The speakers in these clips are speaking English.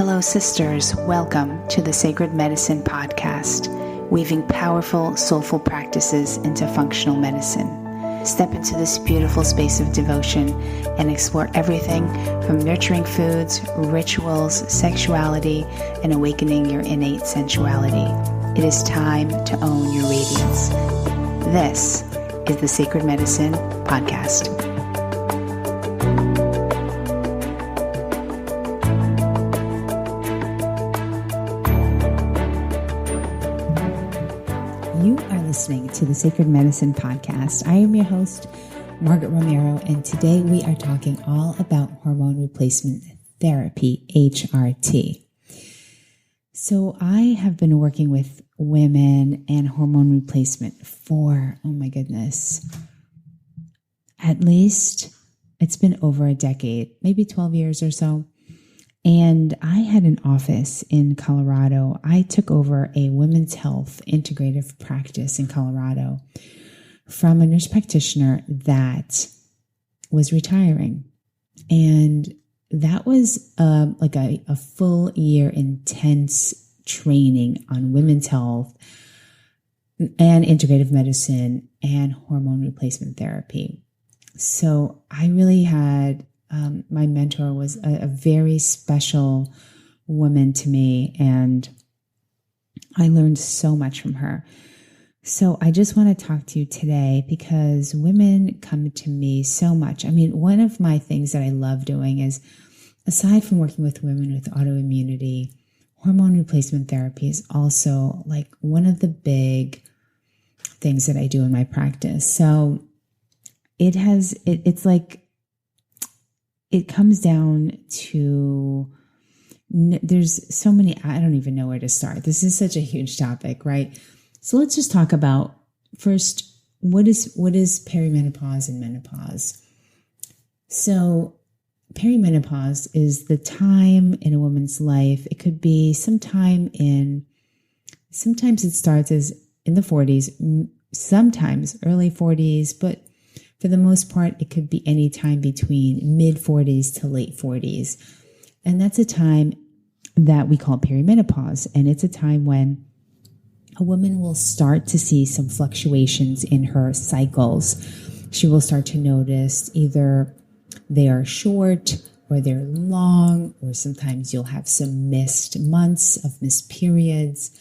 Hello, sisters. Welcome to the Sacred Medicine Podcast, weaving powerful, soulful practices into functional medicine. Step into this beautiful space of devotion and explore everything from nurturing foods, rituals, sexuality, and awakening your innate sensuality. It is time to own your radiance. This is the Sacred Medicine Podcast. You are listening to the Sacred Medicine Podcast. I am your host, Margaret Romero, and today we are talking all about hormone replacement therapy, HRT. So I have been working with women and hormone replacement for, oh my goodness, at least it's been over a decade, maybe 12 years or so. And I had an office in Colorado. I took over a women's health integrative practice in Colorado from a nurse practitioner that was retiring. And that was like a full year intense training on women's health and integrative medicine and hormone replacement therapy. So I really had my mentor was a very special woman to me, and I learned so much from her. So I just want to talk to you today because women come to me so much. I mean, one of my things that I love doing is, aside from working with women with autoimmunity, hormone replacement therapy is also like one of the big things that I do in my practice. So it's like, it comes down to, there's so many, I don't even know where to start. This is such a huge topic, right? So let's just talk about first, what is perimenopause and menopause? So perimenopause is the time in a woman's life. It could be sometimes it starts as in the 40s, sometimes early 40s, but for the most part, it could be any time between mid-40s to late 40s. And that's a time that we call perimenopause. And it's a time when a woman will start to see some fluctuations in her cycles. She will start to notice either they are short or they're long, or sometimes you'll have some missed months of missed periods.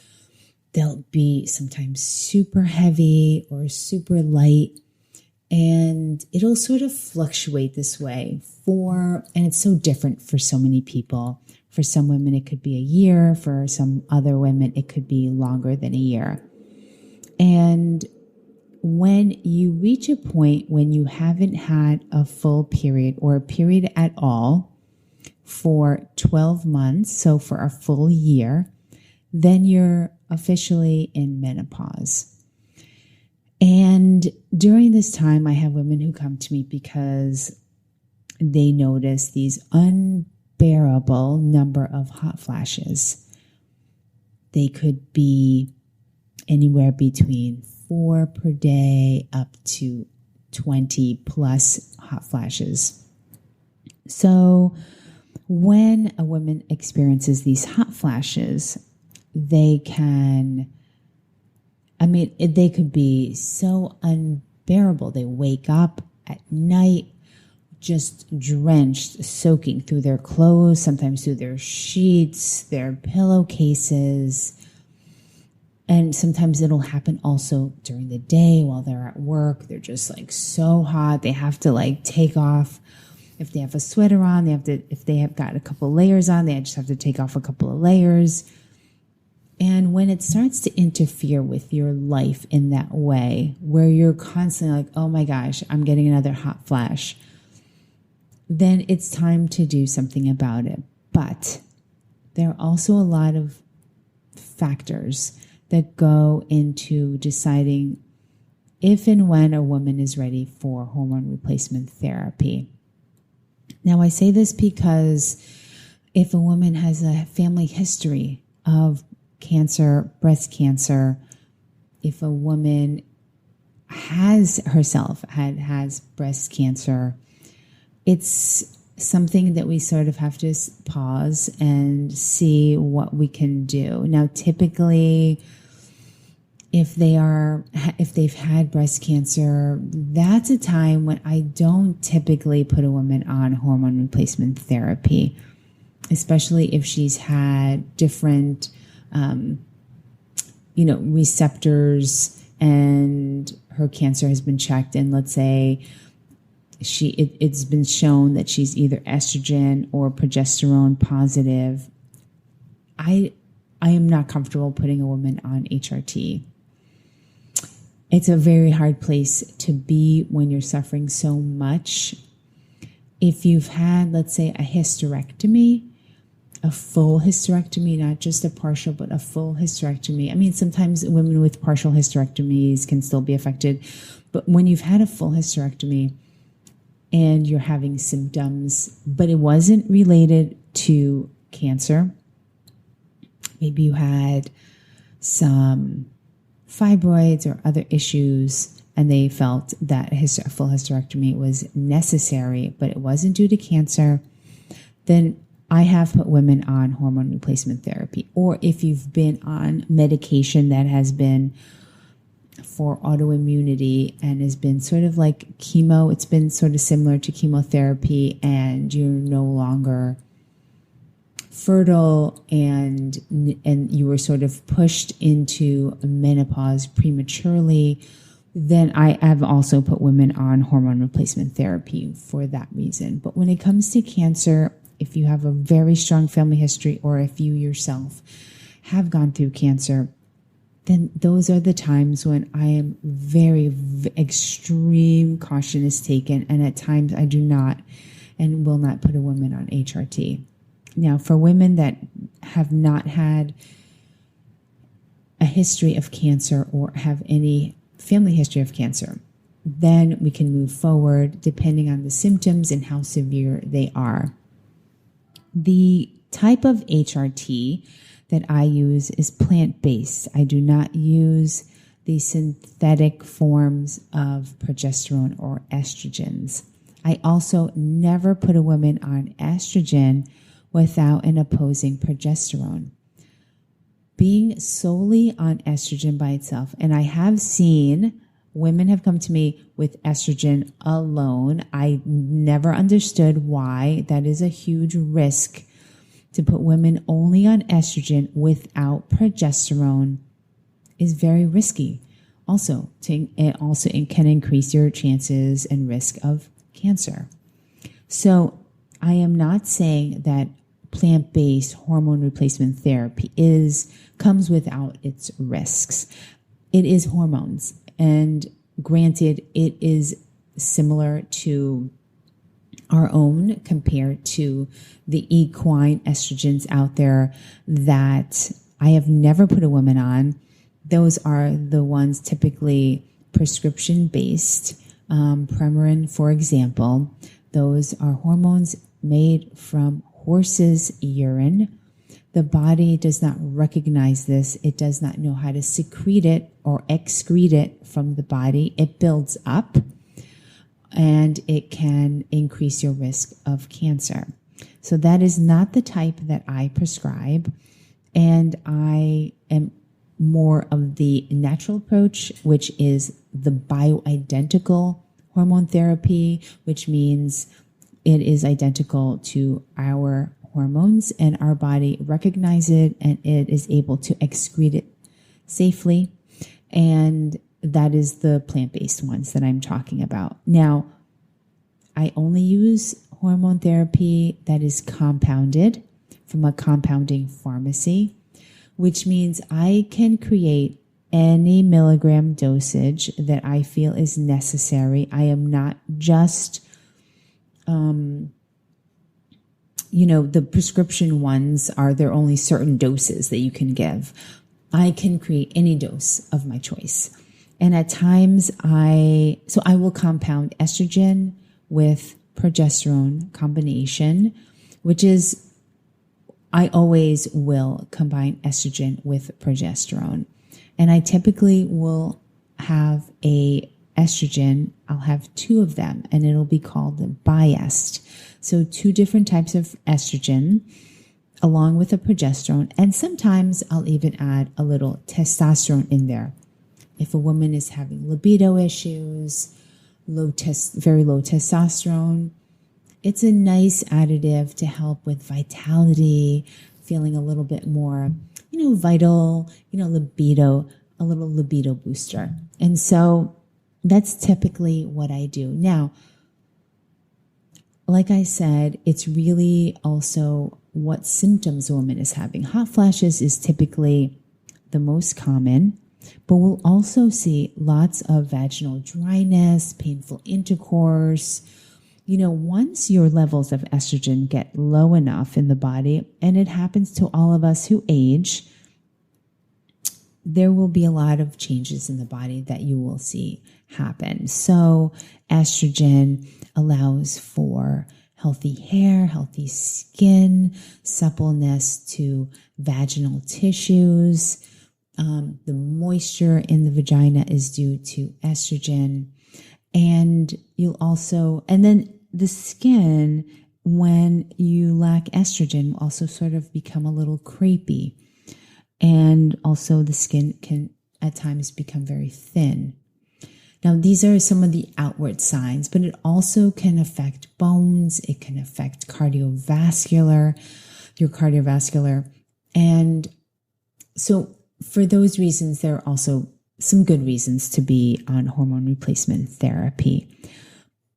They'll be sometimes super heavy or super light. And it'll sort of fluctuate this way and it's so different for so many people. For some women, it could be a year. For some other women, it could be longer than a year. And when you reach a point when you haven't had a full period or a period at all for 12 months, so for a full year, then you're officially in menopause. And during this time, I have women who come to me because they notice these unbearable number of hot flashes. They could be anywhere between 4 per day up to 20 plus hot flashes. So when a woman experiences these hot flashes, they could be so unbearable. They wake up at night just drenched, soaking through their clothes, sometimes through their sheets, their pillowcases. And sometimes it'll happen also during the day while they're at work. They're just like so hot. They have to like take off. If they have a sweater on, if they have got a couple of layers on, they just have to take off a couple of layers. And when it starts to interfere with your life in that way, where you're constantly like, oh my gosh, I'm getting another hot flash, then it's time to do something about it. But there are also a lot of factors that go into deciding if and when a woman is ready for hormone replacement therapy. Now, I say this because if a woman has a family history of cancer, breast cancer, if a woman has breast cancer, it's something that we sort of have to pause and see what we can do. Now, typically, if they've had breast cancer, that's a time when I don't typically put a woman on hormone replacement therapy, especially if she's had different, receptors and her cancer has been checked. And let's say it's been shown that she's either estrogen or progesterone positive. I am not comfortable putting a woman on HRT. It's a very hard place to be when you're suffering so much. If you've had, let's say, a hysterectomy, a full hysterectomy, not just a partial, but a full hysterectomy. I mean, sometimes women with partial hysterectomies can still be affected, but when you've had a full hysterectomy and you're having symptoms, but it wasn't related to cancer, maybe you had some fibroids or other issues, and they felt that a full hysterectomy was necessary, but it wasn't due to cancer, then I have put women on hormone replacement therapy. Or if you've been on medication that has been for autoimmunity and has been sort of like chemo, it's been sort of similar to chemotherapy, and you're no longer fertile and you were sort of pushed into menopause prematurely, then I have also put women on hormone replacement therapy for that reason. But when it comes to cancer, if you have a very strong family history or if you yourself have gone through cancer, then those are the times when I am extreme caution is taken. And at times I do not and will not put a woman on HRT. Now, for women that have not had a history of cancer or have any family history of cancer, then we can move forward depending on the symptoms and how severe they are. The type of HRT that I use is plant-based. I do not use the synthetic forms of progesterone or estrogens. I also never put a woman on estrogen without an opposing progesterone. Being solely on estrogen by itself, and I have seen women have come to me with estrogen alone. I never understood why. That is a huge risk to put women only on estrogen without progesterone is very risky. It can increase your chances and risk of cancer. So I am not saying that plant-based hormone replacement therapy comes without its risks. It is hormones, and granted, it is similar to our own compared to the equine estrogens out there that I have never put a woman on. Those are the ones typically prescription-based. Premarin, for example, those are hormones made from horse's urine. The body does not recognize this. It does not know how to secrete it or excrete it from the body. It builds up and it can increase your risk of cancer. So that is not the type that I prescribe. And I am more of the natural approach, which is the bioidentical hormone therapy, which means it is identical to our hormones and our body recognizes it and it is able to excrete it safely. And that is the plant-based ones that I'm talking about. Now, I only use hormone therapy that is compounded from a compounding pharmacy, which means I can create any milligram dosage that I feel is necessary. I am not just the prescription ones there are only certain doses that you can give. I can create any dose of my choice. And at times I will compound estrogen with progesterone combination, which is, I always will combine estrogen with progesterone. And I typically will have a estrogen, I'll have two of them, and it'll be called biased. So 2 different types of estrogen along with a progesterone. And sometimes I'll even add a little testosterone in there. If a woman is having libido issues, very low testosterone, it's a nice additive to help with vitality, feeling a little bit more, vital, libido, a little libido booster. And so that's typically what I do. Now, like I said, it's really also what symptoms a woman is having. Hot flashes is typically the most common, but we'll also see lots of vaginal dryness, painful intercourse. Once your levels of estrogen get low enough in the body, and it happens to all of us who age, there will be a lot of changes in the body that you will see happen. So estrogen allows for healthy hair, healthy skin, suppleness to vaginal tissues. The moisture in the vagina is due to estrogen. And then the skin, when you lack estrogen, will also sort of become a little crepey. And also the skin can at times become very thin. Now, these are some of the outward signs, but it also can affect bones. It can affect your cardiovascular. And so for those reasons, there are also some good reasons to be on hormone replacement therapy.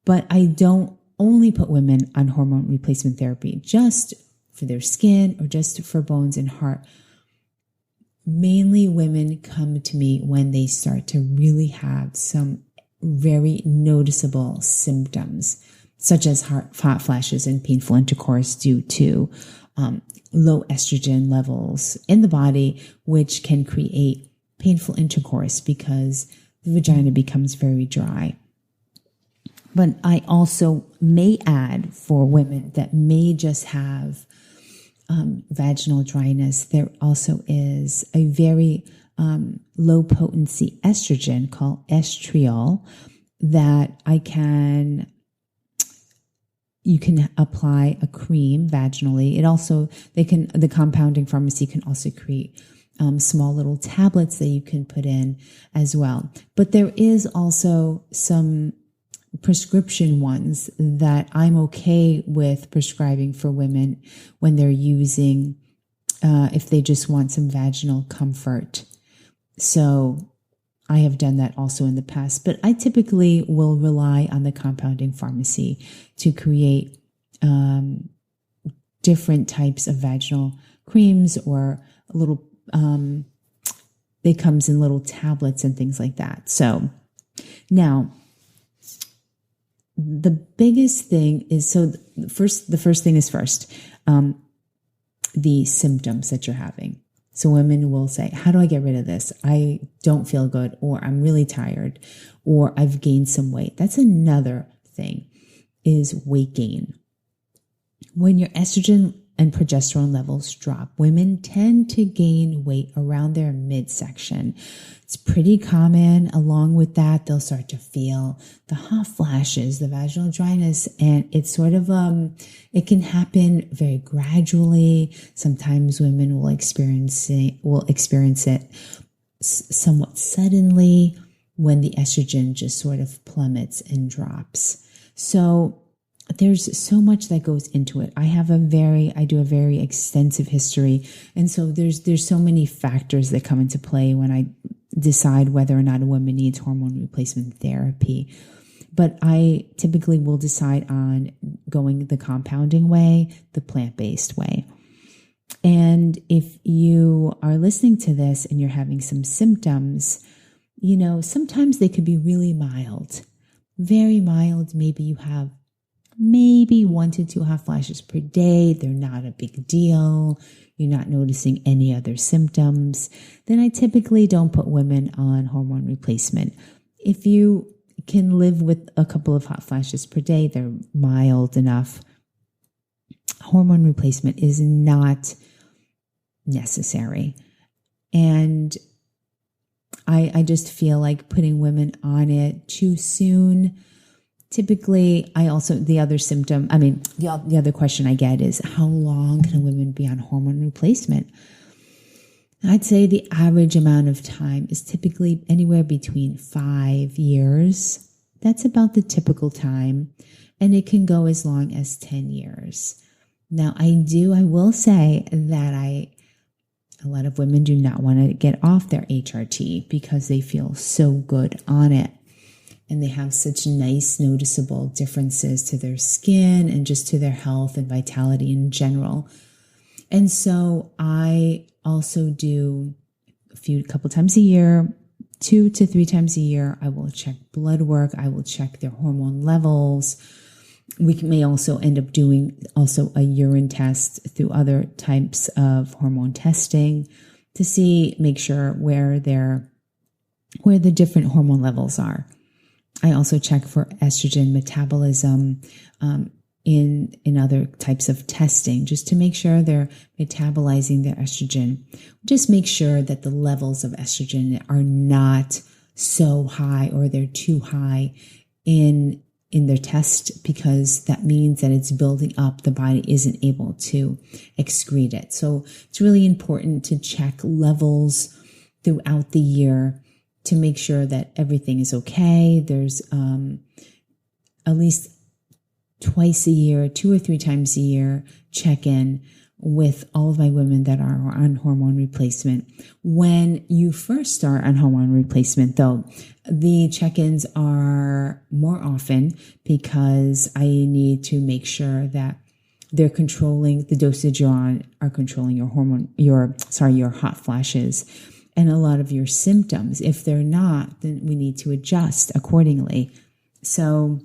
But I don't only put women on hormone replacement therapy just for their skin or just for bones and heart. Mainly women come to me when they start to really have some very noticeable symptoms, such as hot flashes and painful intercourse due to low estrogen levels in the body, which can create painful intercourse because the vagina becomes very dry. But I also may add for women that may just have vaginal dryness, there also is a very low potency estrogen called estriol that you can apply a cream vaginally. The compounding pharmacy can also create small little tablets that you can put in as well. But there is also some prescription ones that I'm okay with prescribing for women when they're using, if they just want some vaginal comfort. So I have done that also in the past, but I typically will rely on the compounding pharmacy to create different types of vaginal creams or it comes in little tablets and things like that. So now, the biggest thing is, the first thing is first, the symptoms that you're having. So women will say, how do I get rid of this? I don't feel good, or I'm really tired, or I've gained some weight. That's another thing, is weight gain. When your estrogen and progesterone levels drop, women tend to gain weight around their midsection. It's pretty common. Along with that, they'll start to feel the hot flashes, the vaginal dryness, and it's sort of, it can happen very gradually. Sometimes women will experience it somewhat suddenly when the estrogen just sort of plummets and drops. So there's so much that goes into it. I do a very extensive history. And so there's so many factors that come into play when I decide whether or not a woman needs hormone replacement therapy. But I typically will decide on going the compounding way, the plant-based way. And if you are listening to this and you're having some symptoms, sometimes they could be really mild, very mild. Maybe you have 1 to 2 hot flashes per day. They're not a big deal. You're not noticing any other symptoms. Then I typically don't put women on hormone replacement. If you can live with a couple of hot flashes per day, they're mild enough. Hormone replacement is not necessary. And I just feel like putting women on it too soon typically, the other question I get is, how long can a woman be on hormone replacement? I'd say the average amount of time is typically anywhere between 5 years. That's about the typical time. And it can go as long as 10 years. Now, I will say that a lot of women do not want to get off their HRT because they feel so good on it. And they have such nice, noticeable differences to their skin and just to their health and vitality in general. And so I also do a couple times a year, 2 to 3 times a year. I will check blood work. I will check their hormone levels. We may also end up doing also a urine test through other types of hormone testing to make sure where the different hormone levels are. I also check for estrogen metabolism in other types of testing, just to make sure they're metabolizing their estrogen. Just make sure that the levels of estrogen are not so high or they're too high in their test, because that means that it's building up. The body isn't able to excrete it. So it's really important to check levels throughout the year to make sure that everything is okay. There's at least twice a year, 2 or 3 times a year, check in with all of my women that are on hormone replacement. When you first start on hormone replacement, though, the check-ins are more often because I need to make sure that they're controlling the dosage you're on, are controlling your hot flashes and a lot of your symptoms. If they're not, then we need to adjust accordingly. So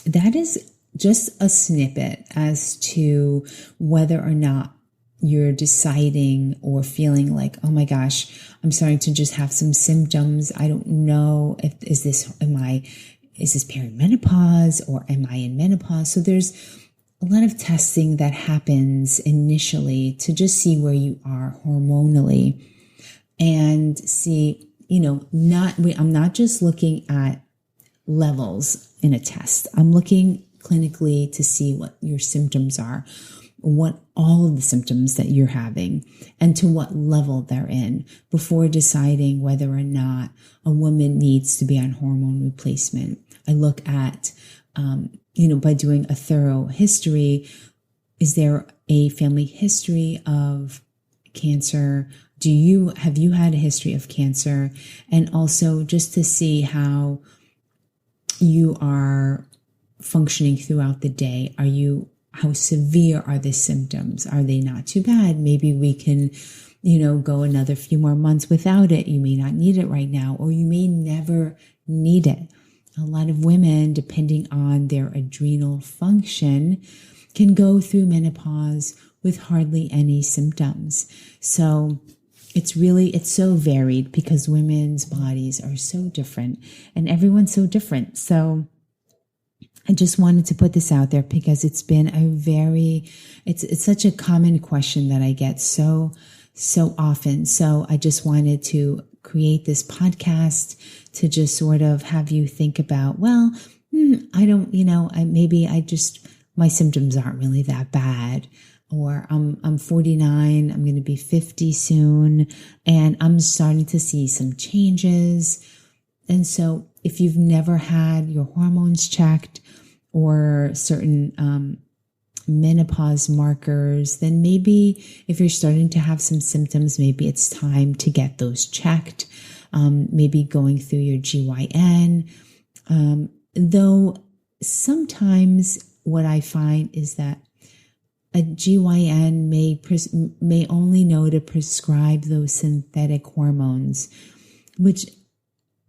that is just a snippet as to whether or not you're deciding or feeling like, oh my gosh, I'm starting to just have some symptoms. I don't know is this perimenopause or am I in menopause? So there's a lot of testing that happens initially to just see where you are hormonally and see, I'm not just looking at levels in a test. I'm looking clinically to see what your symptoms are, what all of the symptoms that you're having, and to what level they're in before deciding whether or not a woman needs to be on hormone replacement. I look at, by doing a thorough history, is there a family history of cancer? Have you had a history of cancer? And also just to see how you are functioning throughout the day. How severe are the symptoms? Are they not too bad? Maybe we can, go another few more months without it. You may not need it right now, or you may never need it. A lot of women, depending on their adrenal function, can go through menopause with hardly any symptoms. So it's so varied because women's bodies are so different and everyone's so different. So I just wanted to put this out there because it's been it's such a common question that I get so often. So I just wanted to create this podcast to just sort of have you think about, my symptoms aren't really that bad. Or I'm 49, I'm going to be 50 soon, and I'm starting to see some changes. And so if you've never had your hormones checked or certain menopause markers, then maybe if you're starting to have some symptoms, maybe it's time to get those checked. Maybe going through your GYN. Though sometimes what I find is that a GYN may only know to prescribe those synthetic hormones, which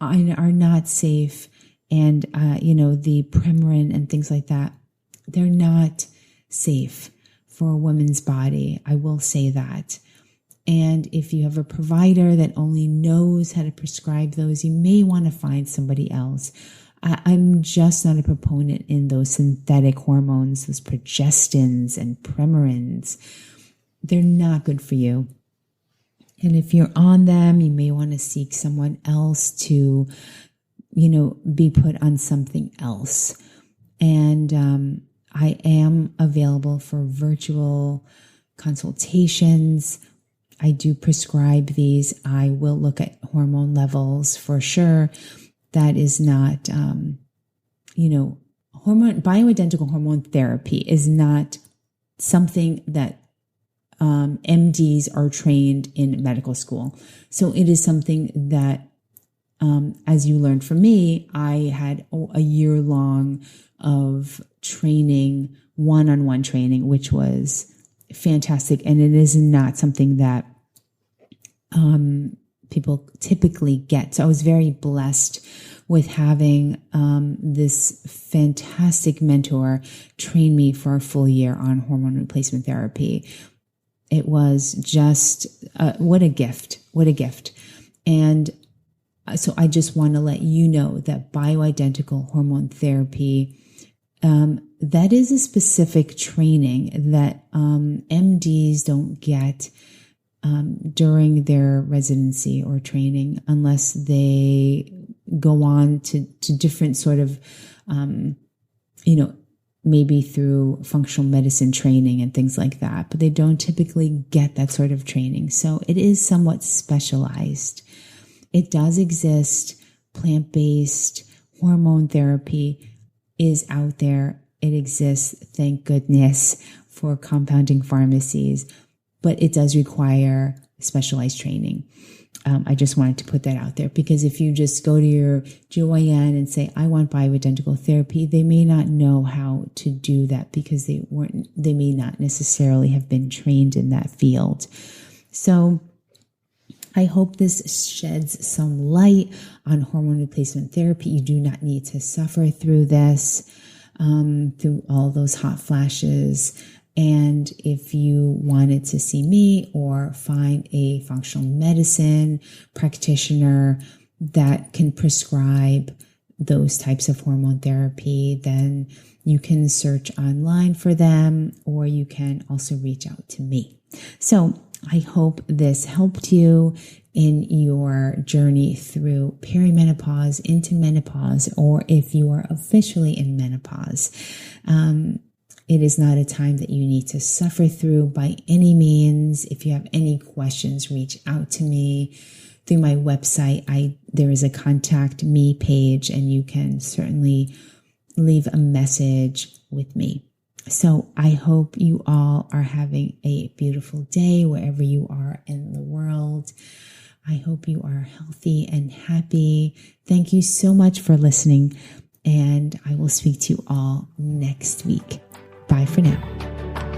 are not safe. And, the Premarin and things like that, they're not safe for a woman's body. I will say that. And if you have a provider that only knows how to prescribe those, you may want to find somebody else. I'm just not a proponent in those synthetic hormones, those progestins and Premarins. They're not good for you. And if you're on them, you may want to seek someone else to be put on something else. And I am available for virtual consultations. I do prescribe these. I will look at hormone levels for sure. That is not, bioidentical hormone therapy is not something that MDs are trained in medical school. So it is something that, as you learned from me, I had a year long of training, one-on-one training, which was fantastic. And it is not something that people typically get. So I was very blessed with having this fantastic mentor train me for a full year on hormone replacement therapy. It was just what a gift. And so I just want to let you know that bioidentical hormone therapy, that is a specific training that MDs don't get during their residency or training unless they go on to different sort of, maybe through functional medicine training and things like that, but they don't typically get that sort of training. So it is somewhat specialized. It does exist. Plant-based hormone therapy is out there. It exists, thank goodness, for compounding pharmacies, but it does require specialized training. I just wanted to put that out there because if you just go to your GYN and say, I want bioidentical therapy, they may not know how to do that because they may not necessarily have been trained in that field. So I hope this sheds some light on hormone replacement therapy. You do not need to suffer through this, through all those hot flashes. And if you wanted to see me or find a functional medicine practitioner that can prescribe those types of hormone therapy, then you can search online for them, or you can also reach out to me. So I hope this helped you in your journey through perimenopause into menopause, or if you are officially in menopause. It is not a time that you need to suffer through by any means. If you have any questions, reach out to me through my website. There is a contact me page, and you can certainly leave a message with me. So I hope you all are having a beautiful day wherever you are in the world. I hope you are healthy and happy. Thank you so much for listening, and I will speak to you all next week. Bye for now.